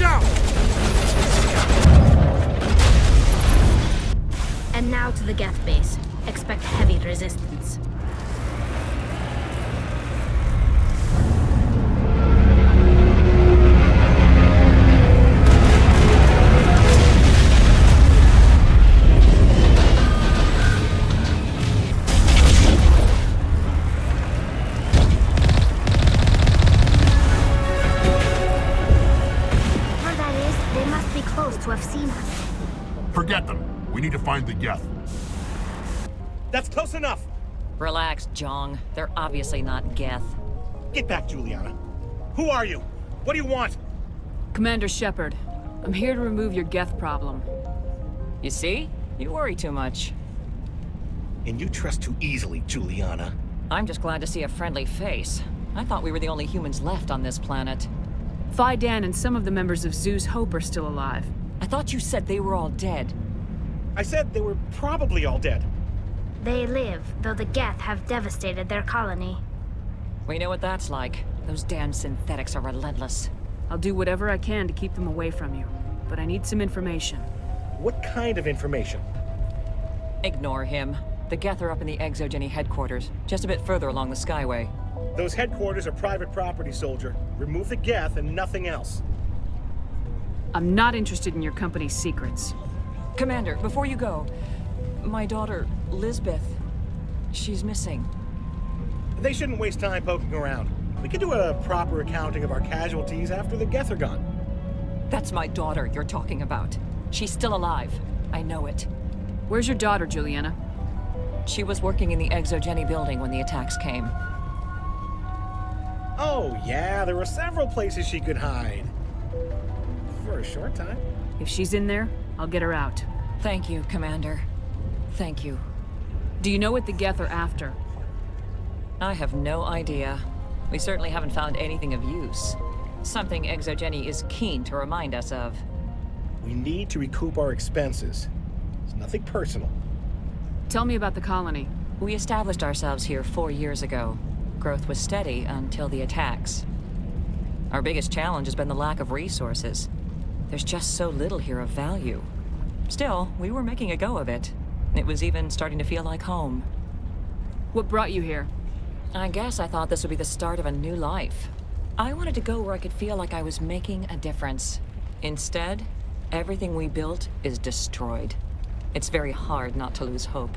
out! And now to the geth base. Expect heavy resistance. To have seen us. Forget them. We need to find the geth. That's close enough! Relax, Jong. They're obviously not geth. Get back, Juliana. Who are you? What do you want? Commander Shepard, I'm here to remove your geth problem. You see? You worry too much. And you trust too easily, Juliana. I'm just glad to see a friendly face. I thought we were the only humans left on this planet. Phi Dan and some of the members of Zoo's Hope are still alive. I thought you said they were all dead. I said they were probably all dead. They live, though the geth have devastated their colony. We know what that's like. Those damn synthetics are relentless. I'll do whatever I can to keep them away from you, but I need some information. What kind of information? Ignore him. The geth are up in the ExoGeni headquarters, just a bit further along the Skyway. Those headquarters are private property, soldier. Remove the geth and nothing else. I'm not interested in your company's secrets. Commander, before you go, my daughter, Lisbeth, she's missing. They shouldn't waste time poking around. We can do a proper accounting of our casualties after the geth are gone. That's my daughter you're talking about. She's still alive. I know it. Where's your daughter, Juliana? She was working in the ExoGeni building when the attacks came. Oh, yeah, there were several places she could hide. For a short time. If she's in there, I'll get her out. Thank you, Commander. Thank you. Do you know what the geth are after? I have no idea. We certainly haven't found anything of use. Something ExoGeni is keen to remind us of. We need to recoup our expenses. It's nothing personal. Tell me about the colony. We established ourselves here 4 years ago. Growth was steady until the attacks. Our biggest challenge has been the lack of resources. There's just so little here of value. Still, we were making a go of it. It was even starting to feel like home. What brought you here? I guess I thought this would be the start of a new life. I wanted to go where I could feel like I was making a difference. Instead, everything we built is destroyed. It's very hard not to lose hope.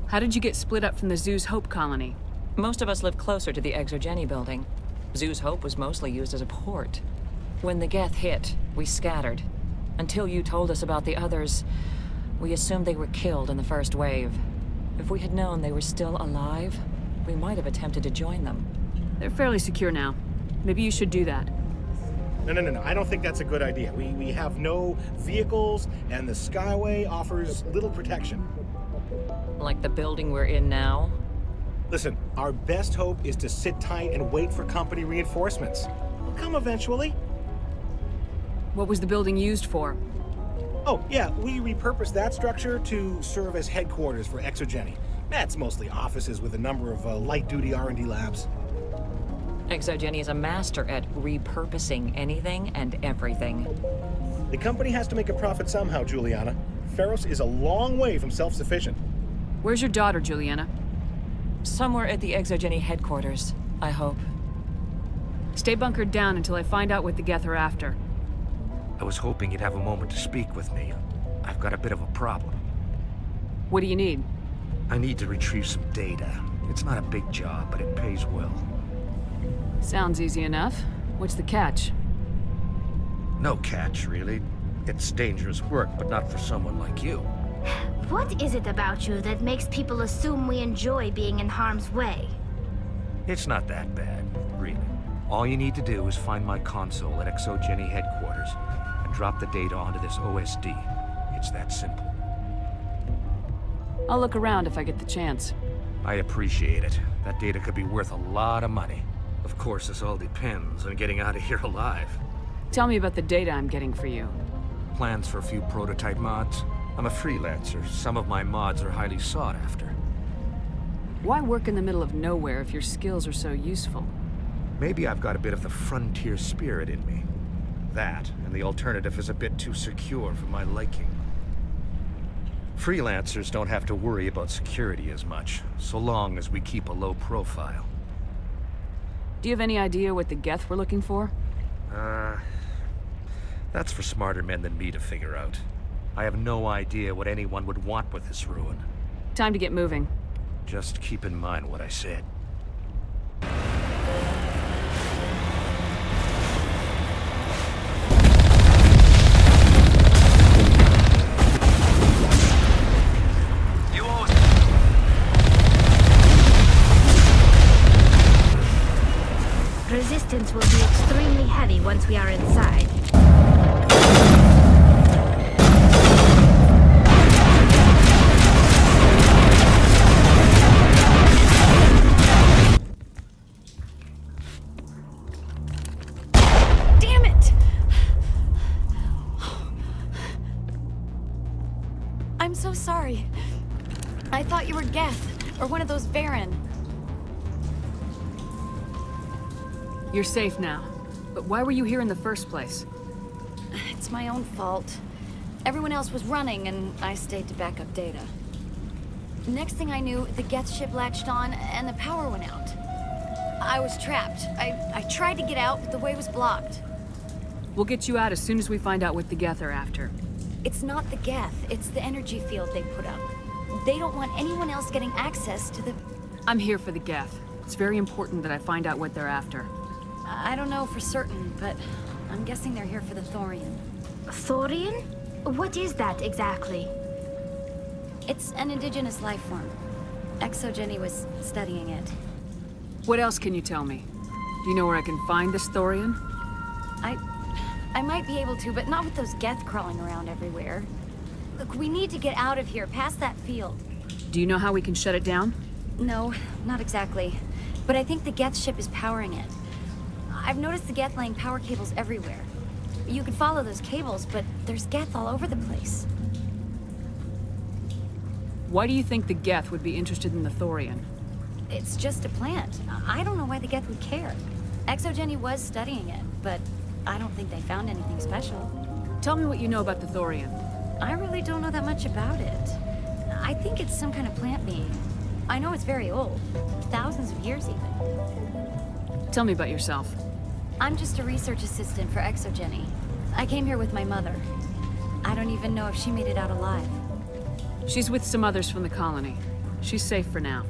How did you get split up from the Zoo's Hope colony? Most of us lived closer to the ExoGeni building. Zoo's Hope was mostly used as a port. When the geth hit, we scattered. Until you told us about the others, we assumed they were killed in the first wave. If we had known they were still alive, we might have attempted to join them. They're fairly secure now. Maybe you should do that. No. I don't think that's a good idea. We have no vehicles, and the Skyway offers little protection. Like the building we're in now? Listen, our best hope is to sit tight and wait for company reinforcements. They'll come eventually. What was the building used for? Oh, yeah, we repurposed that structure to serve as headquarters for ExoGeni. That's mostly offices with a number of light-duty R&D labs. ExoGeni is a master at repurposing anything and everything. The company has to make a profit somehow, Juliana. Feros is a long way from self-sufficient. Where's your daughter, Juliana? Somewhere at the ExoGeni headquarters, I hope. Stay bunkered down until I find out what the geth are after. I was hoping you'd have a moment to speak with me. I've got a bit of a problem. What do you need? I need to retrieve some data. It's not a big job, but it pays well. Sounds easy enough. What's the catch? No catch, really. It's dangerous work, but not for someone like you. What is it about you that makes people assume we enjoy being in harm's way? It's not that bad, really. All you need to do is find my console at ExoGeni headquarters and drop the data onto this OSD. It's that simple. I'll look around if I get the chance. I'd appreciate it. That data could be worth a lot of money. Of course, this all depends on getting out of here alive. Tell me about the data I'm getting for you. Plans for a few prototype mods? I'm a freelancer. Some of my mods are highly sought after. Why work in the middle of nowhere if your skills are so useful? Maybe I've got a bit of the frontier spirit in me. That, and the alternative is a bit too secure for my liking. Freelancers don't have to worry about security as much, so long as we keep a low profile. Do you have any idea what the geth were looking for? That's for smarter men than me to figure out. I have no idea what anyone would want with this ruin. Time to get moving. Just keep in mind what I said. Resistance will be extremely heavy once we are inside. Damn it! I'm so sorry. I thought you were Geth, or one of those Varen. You're safe now. But why were you here in the first place? It's my own fault. Everyone else was running, and I stayed to back up data. Next thing I knew, the Geth ship latched on, and the power went out. I was trapped. I tried to get out, but the way was blocked. We'll get you out as soon as we find out what the geth are after. It's not the Geth, it's the energy field they put up. They don't want anyone else getting access to the... I'm here for the geth. It's very important that I find out what they're after. I don't know for certain, but I'm guessing they're here for the Thorian. Thorian? What is that exactly? It's an indigenous life form. ExoGeni was studying it. What else can you tell me? Do you know where I can find this Thorian? I might be able to, but not with those geth crawling around everywhere. Look, we need to get out of here, past that field. Do you know how we can shut it down? No, not exactly. But I think the geth ship is powering it. I've noticed the geth laying power cables everywhere. You could follow those cables, but there's geth all over the place. Why do you think the geth would be interested in the Thorian? It's just a plant. I don't know why the geth would care. ExoGeni was studying it, but I don't think they found anything special. Tell me what you know about the Thorian. I really don't know that much about it. I think it's some kind of plant being. I know it's very old. Thousands of years even. Tell me about yourself. I'm just a research assistant for ExoGeni. I came here with my mother. I don't even know if she made it out alive. She's with some others from the colony. She's safe for now.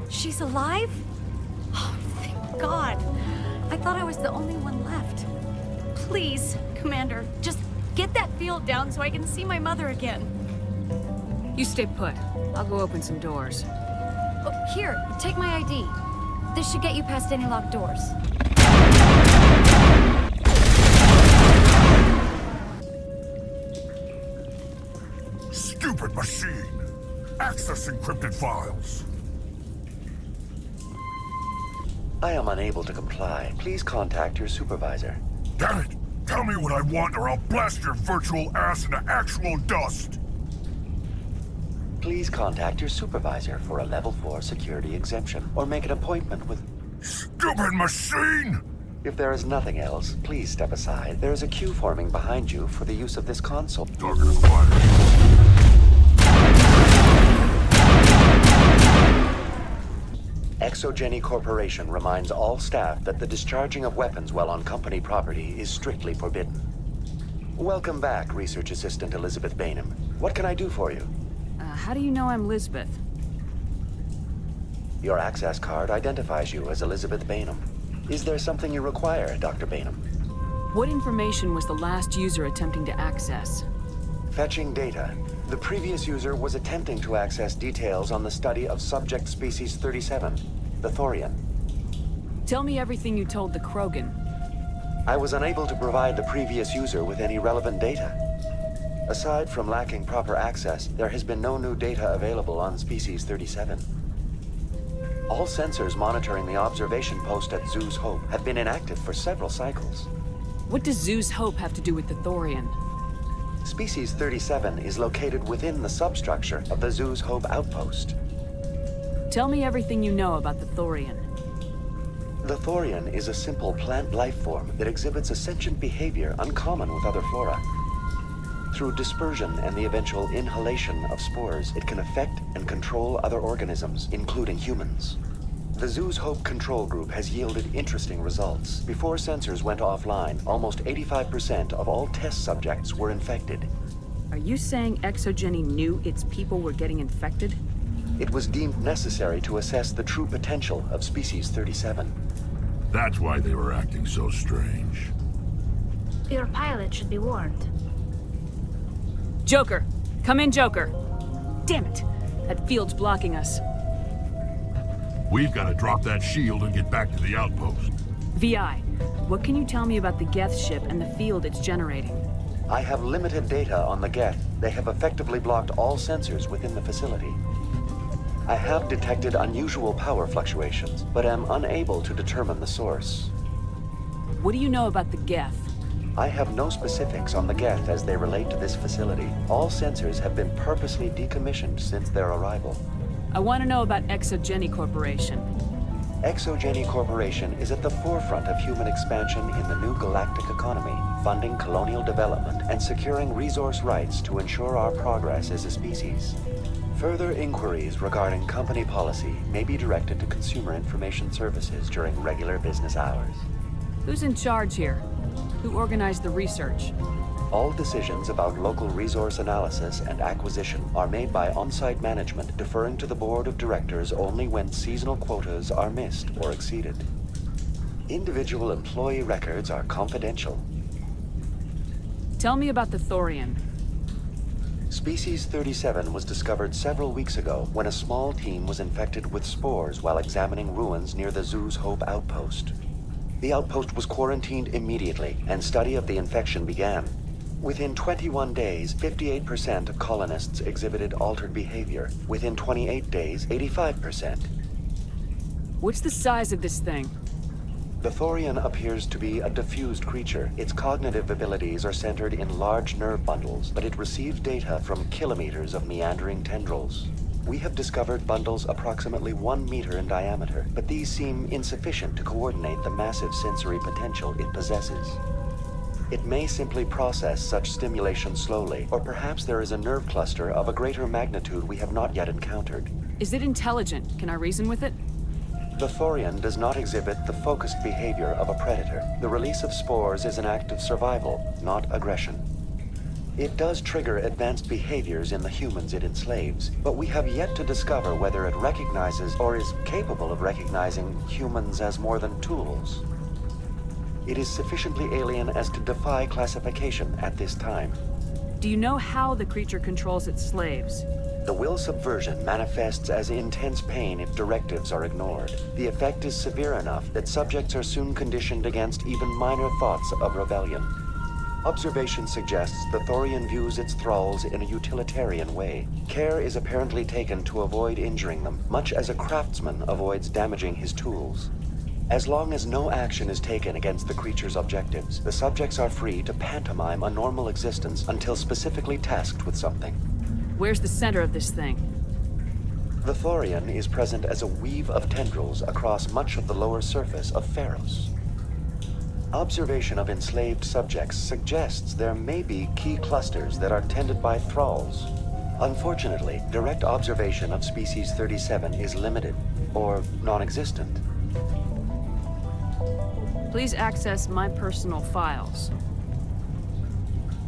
She's alive? Oh, thank God. I thought I was the only one left. Please, Commander, just get that field down so I can see my mother again. You stay put. I'll go open some doors. Oh, here, take my ID. This should get you past any locked doors. Stupid machine! Access encrypted files! I am unable to comply. Please contact your supervisor. Damn it! Tell me what I want or I'll blast your virtual ass into actual dust! Please contact your supervisor for a level 4 security exemption, or make an appointment with... Stupid machine! If there is nothing else, please step aside. There is a queue forming behind you for the use of this console. Target acquired. ExoGeni Corporation reminds all staff that the discharging of weapons while on company property is strictly forbidden. Welcome back, Research Assistant Elizabeth Bainham. What can I do for you? How do you know I'm Lisbeth? Your access card identifies you as Elizabeth Bainham. Is there something you require, Dr. Bainham? What information was the last user attempting to access? Fetching data. The previous user was attempting to access details on the study of subject species 37, the Thorian. Tell me everything you told the Krogan. I was unable to provide the previous user with any relevant data. Aside from lacking proper access, there has been no new data available on species 37. All sensors monitoring the observation post at Zoo's Hope have been inactive for several cycles. What does Zoo's Hope have to do with the Thorian? Species 37 is located within the substructure of the Zoo's Hope outpost. Tell me everything you know about the Thorian. The Thorian is a simple plant life form that exhibits a sentient behavior uncommon with other flora. Through dispersion and the eventual inhalation of spores, it can affect and control other organisms, including humans. The Zoo's Hope control group has yielded interesting results. Before sensors went offline, almost 85% of all test subjects were infected. Are you saying ExoGeni knew its people were getting infected? It was deemed necessary to assess the true potential of Species 37. That's why they were acting so strange. Your pilot should be warned. Joker! Come in, Joker! Damn it! That field's blocking us. We've got to drop that shield and get back to the outpost. VI, what can you tell me about the Geth ship and the field it's generating? I have limited data on the geth. They have effectively blocked all sensors within the facility. I have detected unusual power fluctuations, but am unable to determine the source. What do you know about the Geth? I have no specifics on the geth as they relate to this facility. All sensors have been purposely decommissioned since their arrival. I want to know about ExoGeni Corporation. ExoGeni Corporation is at the forefront of human expansion in the new galactic economy, funding colonial development and securing resource rights to ensure our progress as a species. Further inquiries regarding company policy may be directed to Consumer Information Services during regular business hours. Who's in charge here? Who organized the research? All decisions about local resource analysis and acquisition are made by on-site management, deferring to the board of directors only when seasonal quotas are missed or exceeded. Individual employee records are confidential. Tell me about the Thorian. Species 37 was discovered several weeks ago when a small team was infected with spores while examining ruins near the Zoo's Hope outpost. The outpost was quarantined immediately, and study of the infection began. Within 21 days, 58% of colonists exhibited altered behavior. Within 28 days, 85%. What's the size of this thing? The Thorian appears to be a diffused creature. Its cognitive abilities are centered in large nerve bundles, but it receives data from kilometers of meandering tendrils. We have discovered bundles approximately 1 meter in diameter, but these seem insufficient to coordinate the massive sensory potential it possesses. It may simply process such stimulation slowly, or perhaps there is a nerve cluster of a greater magnitude we have not yet encountered. Is it intelligent? Can I reason with it? The Thorian does not exhibit the focused behavior of a predator. The release of spores is an act of survival, not aggression. It does trigger advanced behaviors in the humans it enslaves, but we have yet to discover whether it recognizes or is capable of recognizing humans as more than tools. It is sufficiently alien as to defy classification at this time. Do you know how the creature controls its slaves? The will subversion manifests as intense pain if directives are ignored. The effect is severe enough that subjects are soon conditioned against even minor thoughts of rebellion. Observation suggests the Thorian views its thralls in a utilitarian way. Care is apparently taken to avoid injuring them, much as a craftsman avoids damaging his tools. As long as no action is taken against the creature's objectives, the subjects are free to pantomime a normal existence until specifically tasked with something. Where's the center of this thing? The Thorian is present as a weave of tendrils across much of the lower surface of Pharos. Observation of enslaved subjects suggests there may be key clusters that are tended by thralls. Unfortunately, direct observation of Species 37 is limited, or non-existent. Please access my personal files.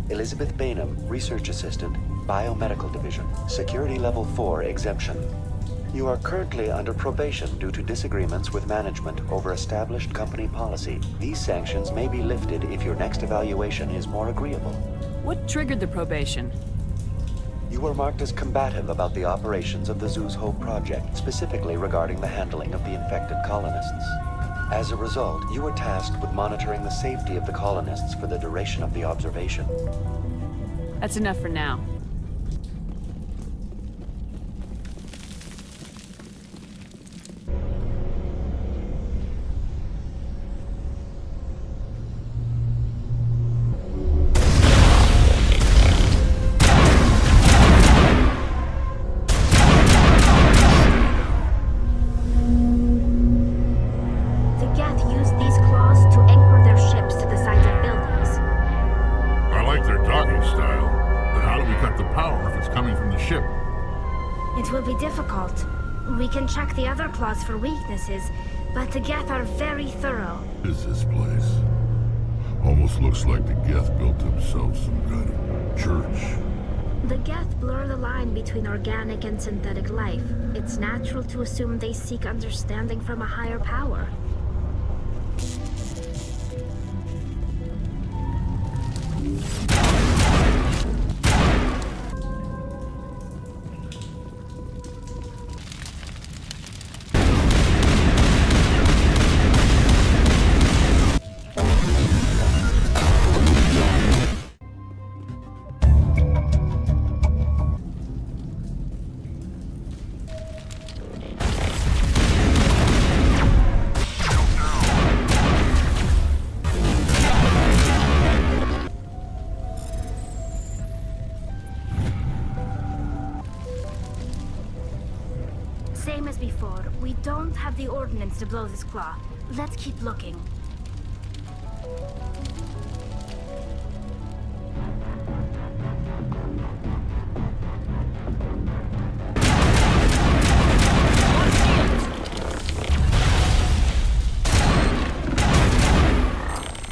Elizabeth Bainham, Research Assistant, Biomedical Division, Security Level 4 exemption. You are currently under probation due to disagreements with management over established company policy. These sanctions may be lifted if your next evaluation is more agreeable. What triggered the probation? You were marked as combative about the operations of the Zoo's Hope project, specifically regarding the handling of the infected colonists. As a result, you were tasked with monitoring the safety of the colonists for the duration of the observation. That's enough for now. The geth It will be difficult. We can check the other claws for weaknesses, but the geth are very thorough. What is this place? Almost looks like the geth built themselves some kind of church. The geth blur the line between organic and synthetic life. It's natural to assume they seek understanding from a higher power. Same as before, we don't have the ordnance to blow this claw. Let's keep looking.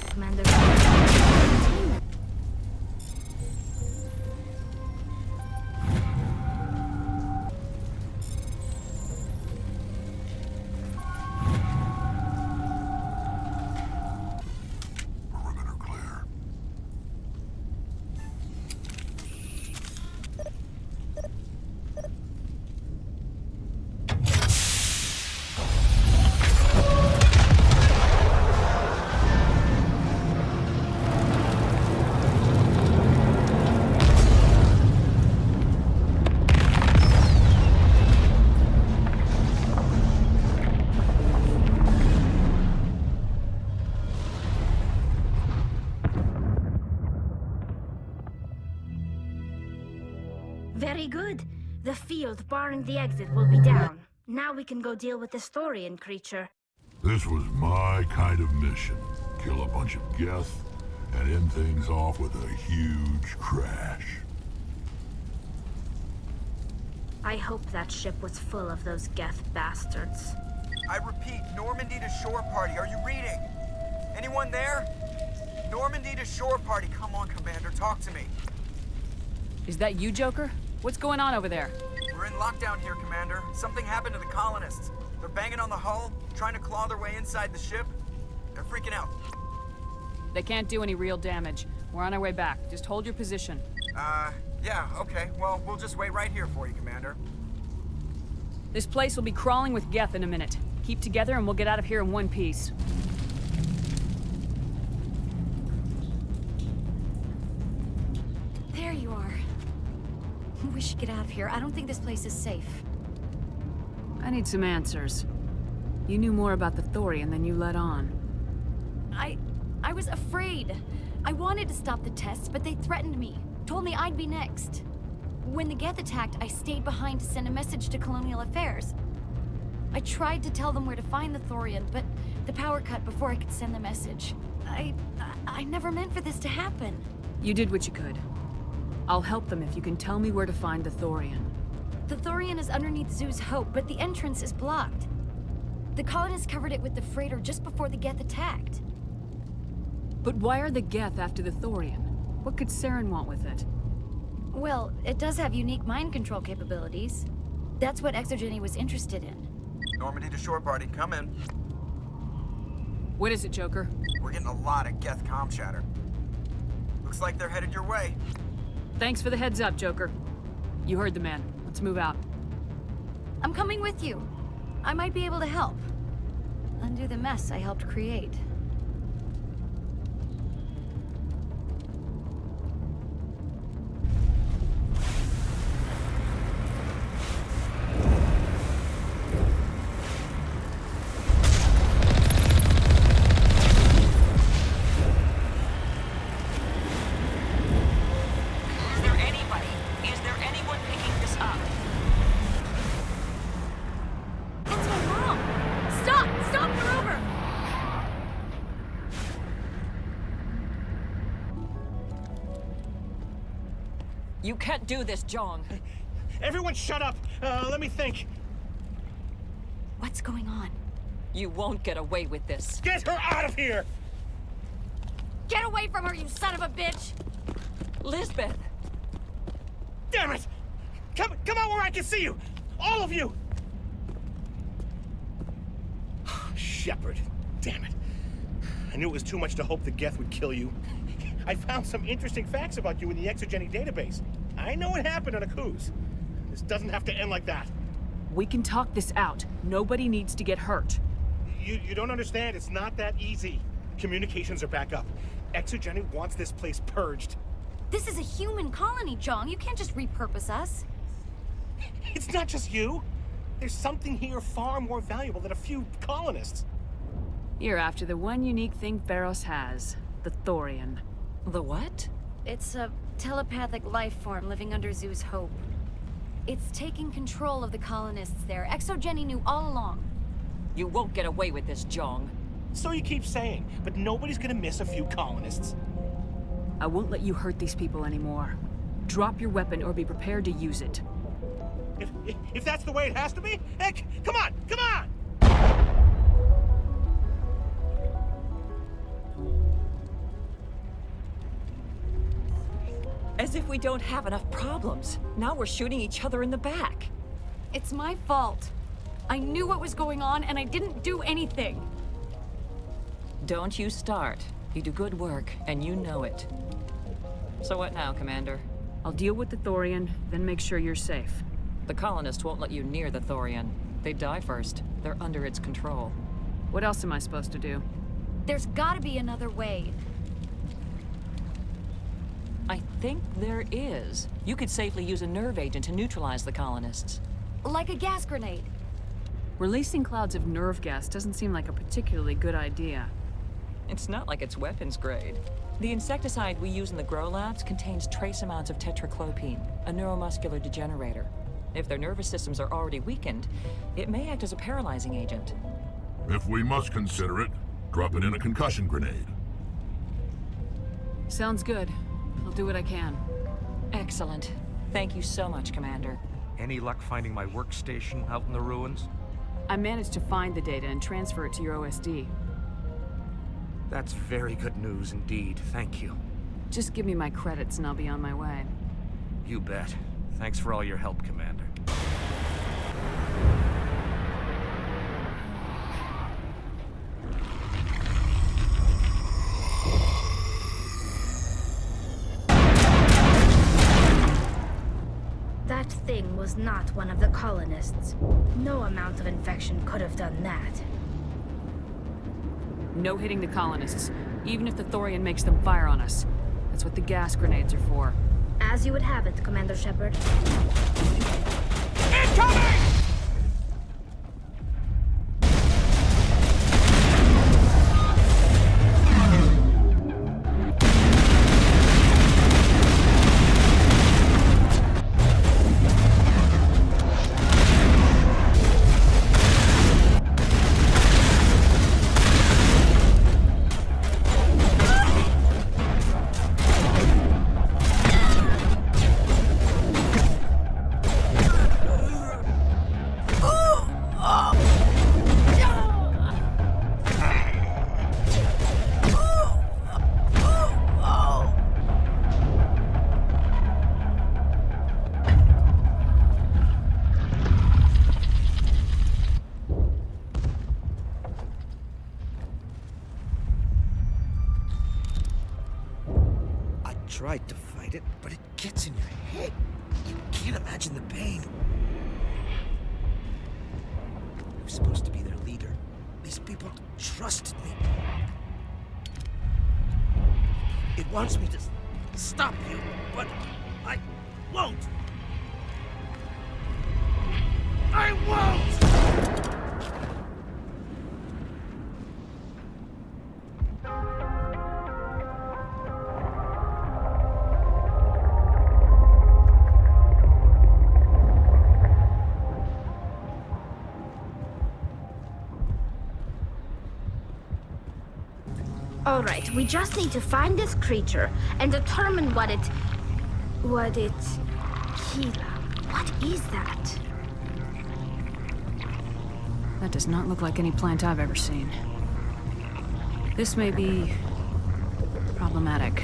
Commander. Perimeter clear. Very good. The field barring the exit will be down. Now we can go deal with this Thorian creature. This was my kind of mission. Kill a bunch of geth and end things off with a huge crash. I hope that ship was full of those geth bastards. I repeat, Normandy to shore party. Are you reading? Anyone there? Normandy to shore party. Come on, Commander, talk to me. Is that you, Joker? What's going on over there? We're in lockdown here, Commander. Something happened to the colonists. They're banging on the hull, trying to claw their way inside the ship. They're freaking out. They can't do any real damage. We're on our way back. Just hold your position. Yeah, okay. Well, we'll just wait right here for you, Commander. This place will be crawling with geth in a minute. Keep together and we'll get out of here in one piece. There you are. We should get out of here. I don't think this place is safe. I need some answers. You knew more about the Thorian than you let on. I was afraid. I wanted to stop the tests, but they threatened me. Told me I'd be next. When the geth attacked, I stayed behind to send a message to Colonial Affairs. I tried to tell them where to find the Thorian, but the power cut before I could send the message. I never meant for this to happen. You did what you could. I'll help them if you can tell me where to find the Thorian. The Thorian is underneath Zoo's Hope, but the entrance is blocked. The colonists covered it with the freighter just before the geth attacked. But why are the geth after the Thorian? What could Saren want with it? Well, it does have unique mind control capabilities. That's what ExoGeni was interested in. Normandy to shore party, come in. What is it, Joker? We're getting a lot of geth comm chatter. Looks like they're headed your way. Thanks for the heads up, Joker. You heard the man. Let's move out. I'm coming with you. I might be able to help. Undo the mess I helped create. You can't do this, John. Everyone shut up! Let me think. What's going on? You won't get away with this. Get her out of here! Get away from her, you son of a bitch! Lisbeth! Damn it! Come out where I can see you! All of you! Shepard, damn it. I knew it was too much to hope the geth would kill you. I found some interesting facts about you in the ExoGeni database. I know it happened on a cruise. This doesn't have to end like that. We can talk this out. Nobody needs to get hurt. You don't understand. It's not that easy. Communications are back up. ExoGeni wants this place purged. This is a human colony, Jong. You can't just repurpose us. It's not just you. There's something here far more valuable than a few colonists. You're after the one unique thing Pharos has, the Thorian. The what? It's a telepathic life form living under Zeus Hope. It's taking control of the colonists there. ExoGeni knew all along. You won't get away with this, Jong. So you keep saying, but nobody's gonna miss a few colonists. I won't let you hurt these people anymore. Drop your weapon or be prepared to use it. If that's the way it has to be, heck, come on, come on! As if we don't have enough problems. Now we're shooting each other in the back. It's my fault. I knew what was going on and I didn't do anything. Don't you start. You do good work, and you know it. So what now, Commander? I'll deal with the Thorian, then make sure you're safe. The colonists won't let you near the Thorian. They die first. They're under its control. What else am I supposed to do? There's gotta be another way. I think there is. You could safely use a nerve agent to neutralize the colonists. Like a gas grenade. Releasing clouds of nerve gas doesn't seem like a particularly good idea. It's not like it's weapons grade. The insecticide we use in the grow labs contains trace amounts of tetraclopine, a neuromuscular degenerator. If their nervous systems are already weakened, it may act as a paralyzing agent. If we must consider it, drop it in a concussion grenade. Sounds good. I'll do what I can. Excellent. Thank you so much, Commander. Any luck finding my workstation out in the ruins? I managed to find the data and transfer it to your OSD. That's very good news indeed. Thank you. Just give me my credits and I'll be on my way. You bet. Thanks for all your help, Commander. That thing was not one of the colonists. No amount of infection could have done that. No hitting the colonists, even if the Thorian makes them fire on us. That's what the gas grenades are for. As you would have it, Commander Shepard. Incoming! Tried to fight it, but it gets in your head. You can't imagine the pain. I was supposed to be their leader. These people trusted me. It wants me to stop you, but I won't. I won't! Alright, we just need to find this creature and determine what it... Kila. What is that? That does not look like any plant I've ever seen. This may be problematic.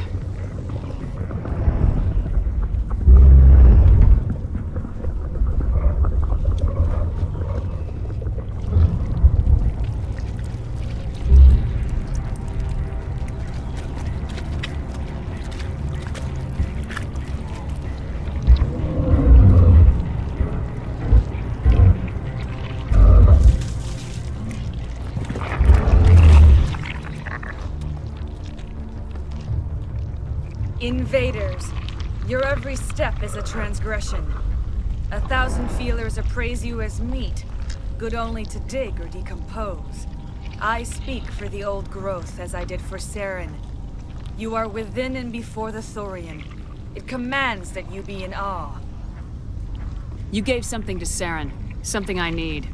Invaders, your every step is a transgression. 1,000 feelers appraise you as meat, good only to dig or decompose. I speak for the old growth as I did for Saren. You are within and before the Thorian. It commands that you be in awe. You gave something to Saren, something I need.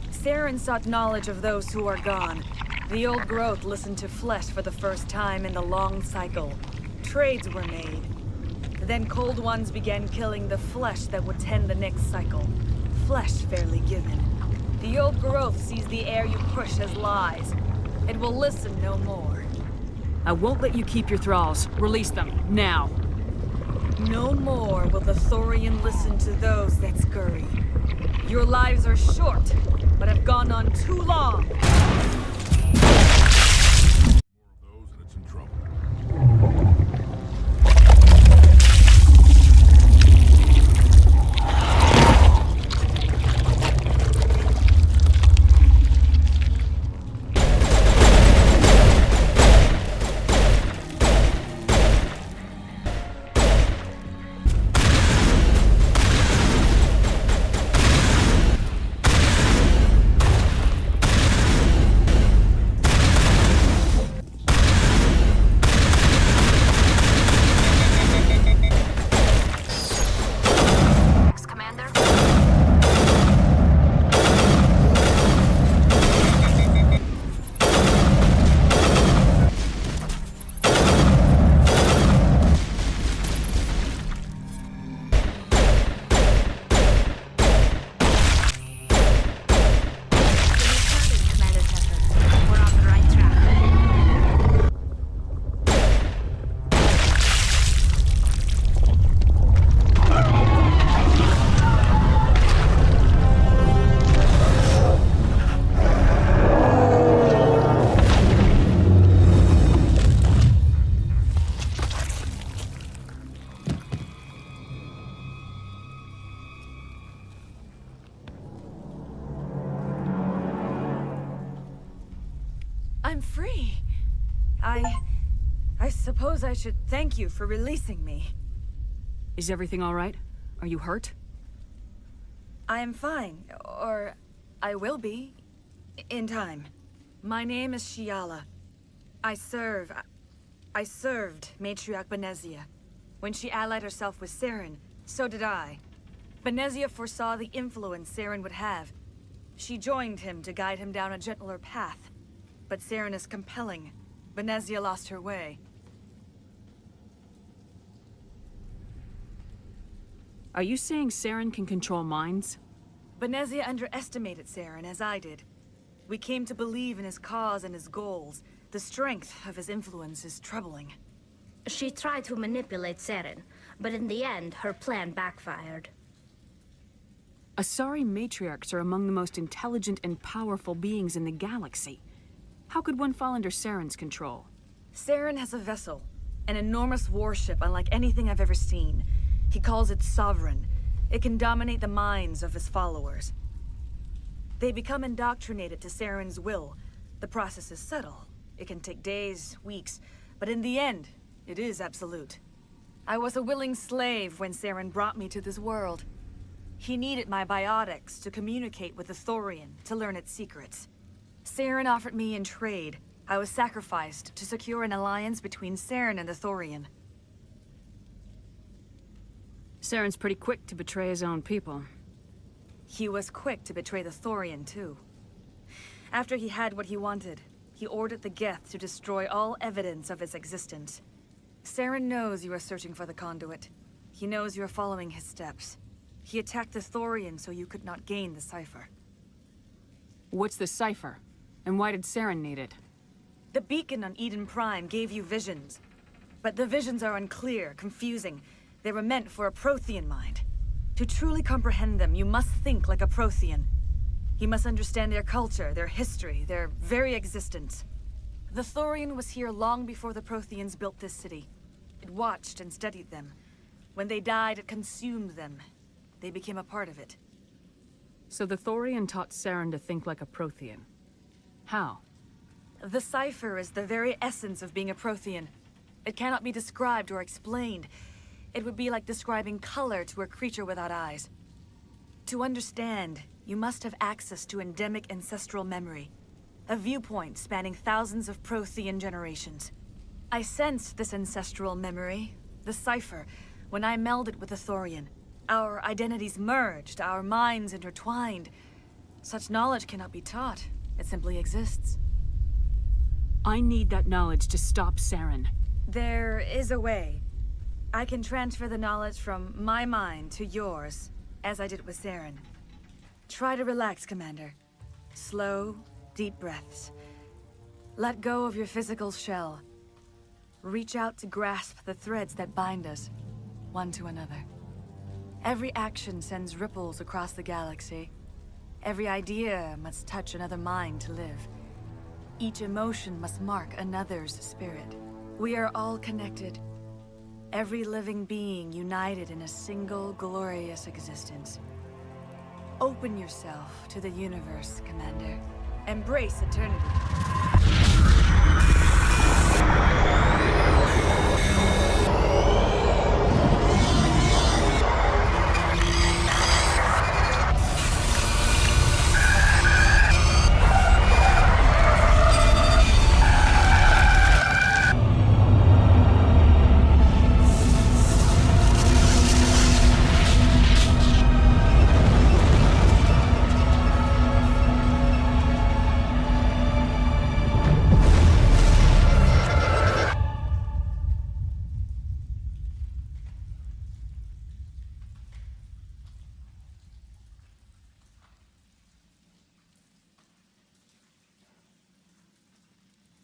Saren sought knowledge of those who are gone. The old growth listened to flesh for the first time in the long cycle. Trades were made. Then Cold Ones began killing the flesh that would tend the next cycle. Flesh fairly given. The old growth sees the air you push as lies. It will listen no more. I won't let you keep your thralls. Release them, now. No more will the Thorian listen to those that scurry. Your lives are short, but have gone on too long. Those and it's in trouble. I'm free. I suppose I should thank you for releasing me. Is everything all right? Are you hurt? I am fine, or I will be, in time. My name is Shiala. I served Matriarch Benezia. When she allied herself with Saren, so did I. Benezia foresaw the influence Saren would have. She joined him to guide him down a gentler path. But Saren is compelling. Benezia lost her way. Are you saying Saren can control minds? Benezia underestimated Saren, as I did. We came to believe in his cause and his goals. The strength of his influence is troubling. She tried to manipulate Saren, but in the end, her plan backfired. Asari matriarchs are among the most intelligent and powerful beings in the galaxy. How could one fall under Saren's control? Saren has a vessel, an enormous warship unlike anything I've ever seen. He calls it Sovereign. It can dominate the minds of his followers. They become indoctrinated to Saren's will. The process is subtle. It can take days, weeks, but in the end, it is absolute. I was a willing slave when Saren brought me to this world. He needed my biotics to communicate with the Thorian, to learn its secrets. Saren offered me in trade. I was sacrificed to secure an alliance between Saren and the Thorian. Saren's pretty quick to betray his own people. He was quick to betray the Thorian, too. After he had what he wanted, he ordered the geth to destroy all evidence of its existence. Saren knows you are searching for the conduit. He knows you are following his steps. He attacked the Thorian so you could not gain the cipher. What's the cipher? And why did Saren need it? The beacon on Eden Prime gave you visions. But the visions are unclear, confusing. They were meant for a Prothean mind. To truly comprehend them, you must think like a Prothean. You must understand their culture, their history, their very existence. The Thorian was here long before the Protheans built this city. It watched and studied them. When they died, it consumed them. They became a part of it. So the Thorian taught Saren to think like a Prothean. How? The cipher is the very essence of being a Prothean. It cannot be described or explained. It would be like describing color to a creature without eyes. To understand, you must have access to endemic ancestral memory. A viewpoint spanning thousands of Prothean generations. I sensed this ancestral memory, the cipher, when I melded with the Thorian. Our identities merged, our minds intertwined. Such knowledge cannot be taught. It simply exists. I need that knowledge to stop Saren. There is a way. I can transfer the knowledge from my mind to yours, as I did with Saren. Try to relax, Commander. Slow, deep breaths. Let go of your physical shell. Reach out to grasp the threads that bind us, one to another. Every action sends ripples across the galaxy. Every idea must touch another mind to live. Each emotion must mark another's spirit. We are all connected. Every living being united in a single glorious existence. Open yourself to the universe, Commander. Embrace eternity.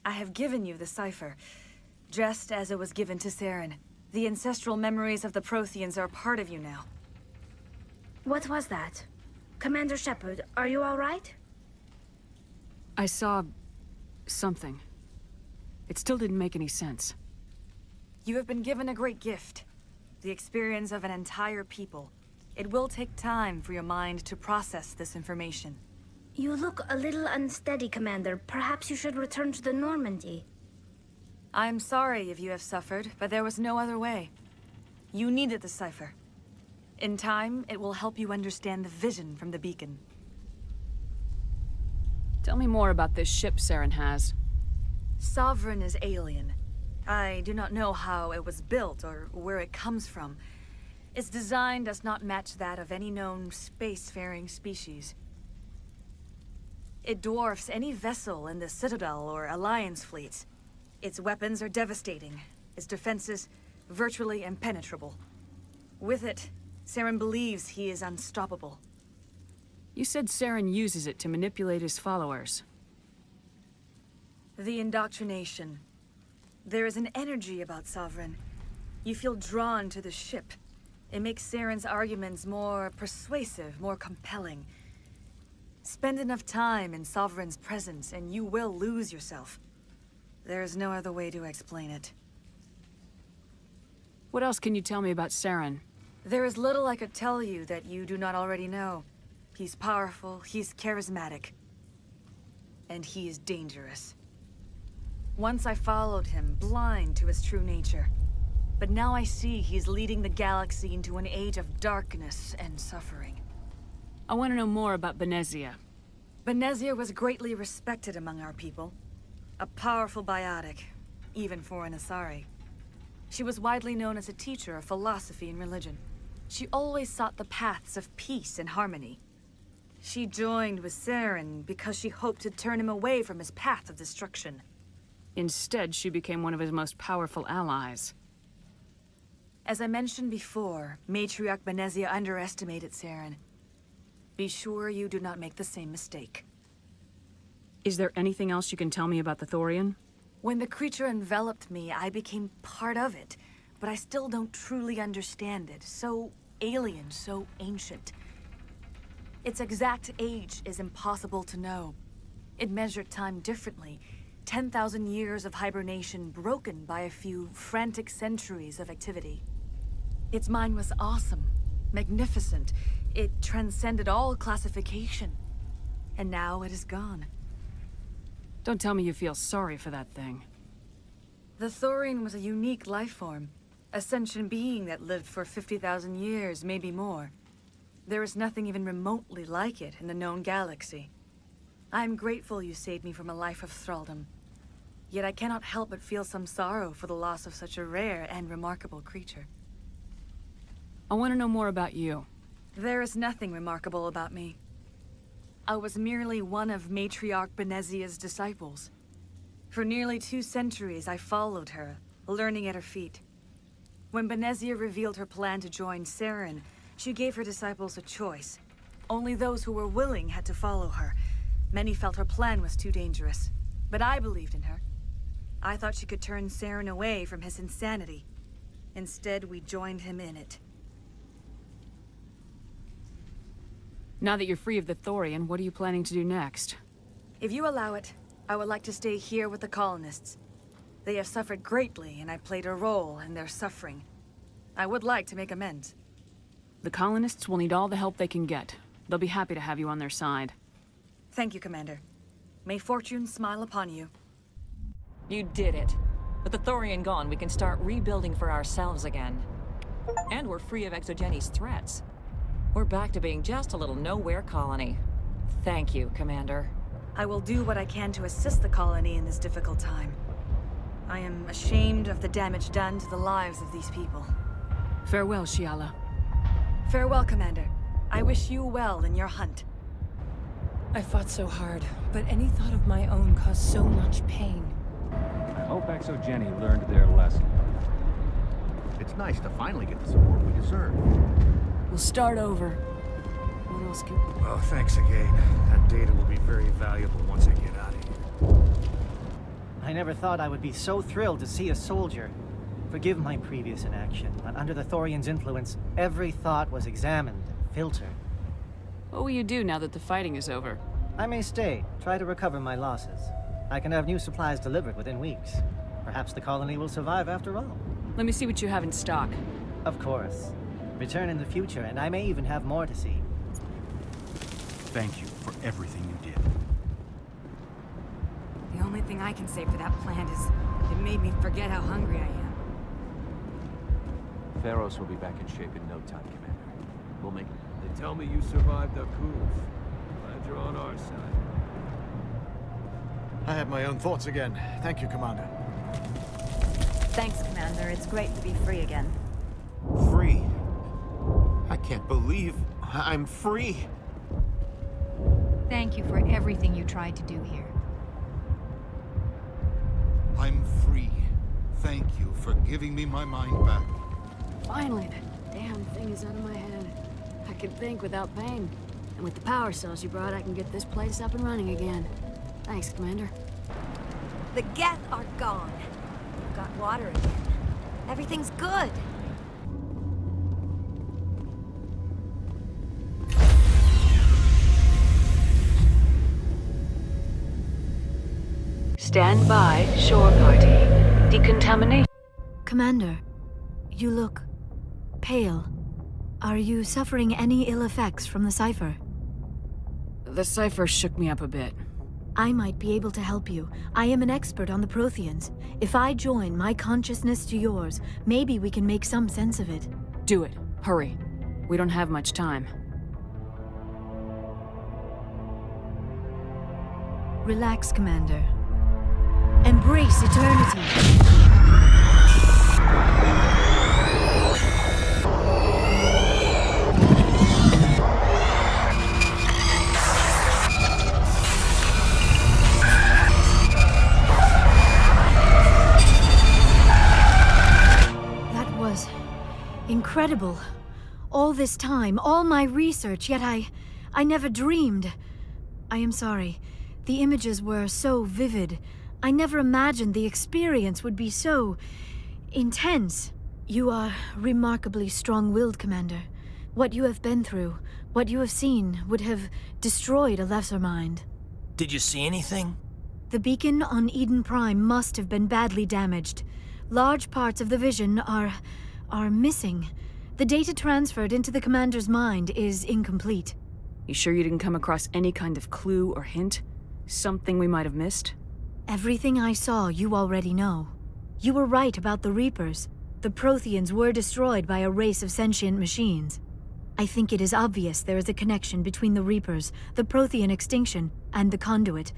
I have given you the cipher, just as it was given to Saren. The ancestral memories of the Protheans are part of you now. What was that? Commander Shepard, are you all right? I saw... something. It still didn't make any sense. You have been given a great gift. The experience of an entire people. It will take time for your mind to process this information. You look a little unsteady, Commander. Perhaps you should return to the Normandy. I'm sorry if you have suffered, but there was no other way. You needed the cipher. In time, it will help you understand the vision from the beacon. Tell me more about this ship Saren has. Sovereign is alien. I do not know how it was built or where it comes from. Its design does not match that of any known spacefaring species. It dwarfs any vessel in the Citadel or Alliance fleets. Its weapons are devastating, its defenses virtually impenetrable. With it, Saren believes he is unstoppable. You said Saren uses it to manipulate his followers. The indoctrination. There is an energy about Sovereign. You feel drawn to the ship. It makes Saren's arguments more persuasive, more compelling. Spend enough time in Sovereign's presence and you will lose yourself. There is no other way to explain it. What else can you tell me about Saren? There is little I could tell you that you do not already know. He's powerful, he's charismatic. And he is dangerous. Once I followed him, blind to his true nature. But now I see he's leading the galaxy into an age of darkness and suffering. I want to know more about Benezia. Benezia was greatly respected among our people. A powerful biotic, even for an Asari. She was widely known as a teacher of philosophy and religion. She always sought the paths of peace and harmony. She joined with Saren because she hoped to turn him away from his path of destruction. Instead, she became one of his most powerful allies. As I mentioned before, Matriarch Benezia underestimated Saren. Be sure you do not make the same mistake. Is there anything else you can tell me about the Thorian? When the creature enveloped me, I became part of it. But I still don't truly understand it. So alien, so ancient. Its exact age is impossible to know. It measured time differently. 10,000 years of hibernation broken by a few frantic centuries of activity. Its mind was awesome, magnificent. It transcended all classification. And now it is gone. Don't tell me you feel sorry for that thing. The Thorian was a unique life form. A sentient being that lived for 50,000 years, maybe more. There is nothing even remotely like it in the known galaxy. I am grateful you saved me from a life of thraldom. Yet I cannot help but feel some sorrow for the loss of such a rare and remarkable creature. I want to know more about you. There is nothing remarkable about me. I was merely one of Matriarch Benezia's disciples. For nearly 2 centuries I followed her, learning at her feet. When Benezia revealed her plan to join Saren, she gave her disciples a choice. Only those who were willing had to follow her. Many felt her plan was too dangerous, but I believed in her. I thought she could turn Saren away from his insanity. Instead, we joined him in it. Now that you're free of the Thorian, what are you planning to do next? If you allow it, I would like to stay here with the colonists. They have suffered greatly, and I played a role in their suffering. I would like to make amends. The colonists will need all the help they can get. They'll be happy to have you on their side. Thank you, Commander. May fortune smile upon you. You did it. With the Thorian gone, we can start rebuilding for ourselves again. And we're free of ExoGeni's threats. We're back to being just a little nowhere colony. Thank you, Commander. I will do what I can to assist the colony in this difficult time. I am ashamed of the damage done to the lives of these people. Farewell, Shiala. Farewell, Commander. I wish you well in your hunt. I fought so hard, but any thought of my own caused so much pain. I hope ExoGeni learned their lesson. It's nice to finally get the support we deserve. We'll start over. What else can... Well, thanks again. That data will be very valuable once I get out of here. I never thought I would be so thrilled to see a soldier. Forgive my previous inaction, but under the Thorian's influence, every thought was examined and filtered. What will you do now that the fighting is over? I may stay, try to recover my losses. I can have new supplies delivered within weeks. Perhaps the colony will survive after all. Let me see what you have in stock. Of course. Return in the future, and I may even have more to see. Thank you for everything you did. The only thing I can say for that plan is it made me forget how hungry I am. Pharos will be back in shape in no time, Commander. We'll make it. They tell me you survived the coup. Glad you're on our side. I had my own thoughts again. Thank you, Commander. Thanks, Commander. It's great to be free again. Free? I can't believe I'm free. Thank you for everything you tried to do here. I'm free. Thank you for giving me my mind back. Finally, that damn thing is out of my head. I can think without pain. And with the power cells you brought, I can get this place up and running again. Thanks, Commander. The geth are gone. We've got water again. Everything's good. Stand by, shore party. Decontamination. Commander, you look pale. Are you suffering any ill effects from the cipher? The cipher shook me up a bit. I might be able to help you. I am an expert on the Protheans. If I join my consciousness to yours, maybe we can make some sense of it. Do it. Hurry. We don't have much time. Relax, Commander. Embrace eternity. That was incredible. All this time, all my research, yet I never dreamed. I am sorry. The images were so vivid. I never imagined the experience would be so intense. You are remarkably strong-willed, Commander. What you have been through, what you have seen, would have destroyed a lesser mind. Did you see anything? The beacon on Eden Prime must have been badly damaged. Large parts of the vision are missing. The data transferred into the Commander's mind is incomplete. You sure you didn't come across any kind of clue or hint? Something we might have missed? Everything I saw, you already know. You were right about the Reapers. The Protheans were destroyed by a race of sentient machines. I think it is obvious there is a connection between the Reapers, the Prothean extinction, and the Conduit,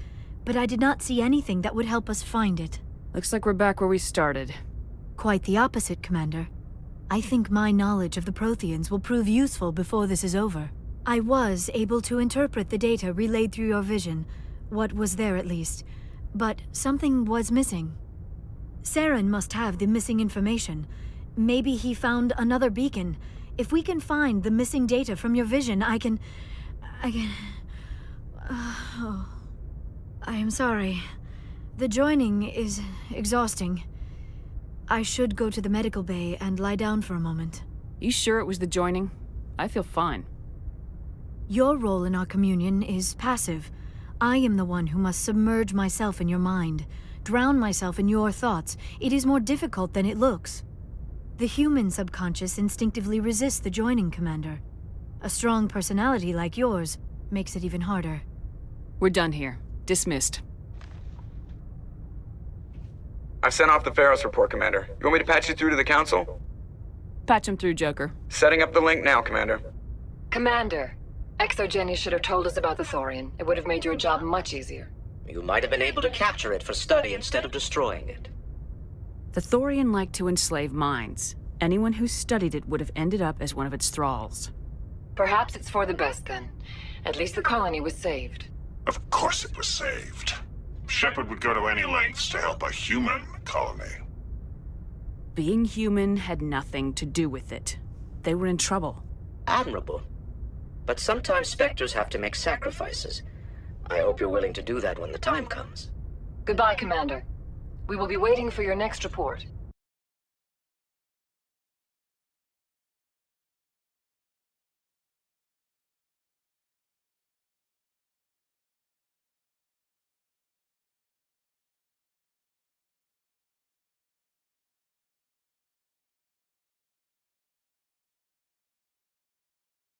but I did not see anything that would help us find it. Looks like we're back where we started. Quite the opposite, Commander. I think my knowledge of the Protheans will prove useful before this is over. I was able to interpret the data relayed through your vision, what was there at least, but something was missing. Saren must have the missing information. Maybe he found another beacon. If we can find the missing data from your vision, I can... Oh. I am sorry. The joining is exhausting. I should go to the medical bay and lie down for a moment. You sure it was the joining? I feel fine. Your role in our communion is passive. I am the one who must submerge myself in your mind, drown myself in your thoughts. It is more difficult than it looks. The human subconscious instinctively resists the joining, Commander. A strong personality like yours makes it even harder. We're done here. Dismissed. I've sent off the Pharos report, Commander. You want me to patch you through to the Council? Patch him through, Joker. Setting up the link now, Commander. Commander, ExoGeni should have told us about the Thorian. It would have made your job much easier. You might have been able to capture it for study instead of destroying it. The Thorian liked to enslave minds. Anyone who studied it would have ended up as one of its thralls. Perhaps it's for the best then. At least the colony was saved. Of course it was saved. Shepard would go to any lengths to help a human colony. Being human had nothing to do with it. They were in trouble. Admirable. But sometimes Spectres have to make sacrifices. I hope you're willing to do that when the time comes. Goodbye, Commander. We will be waiting for your next report.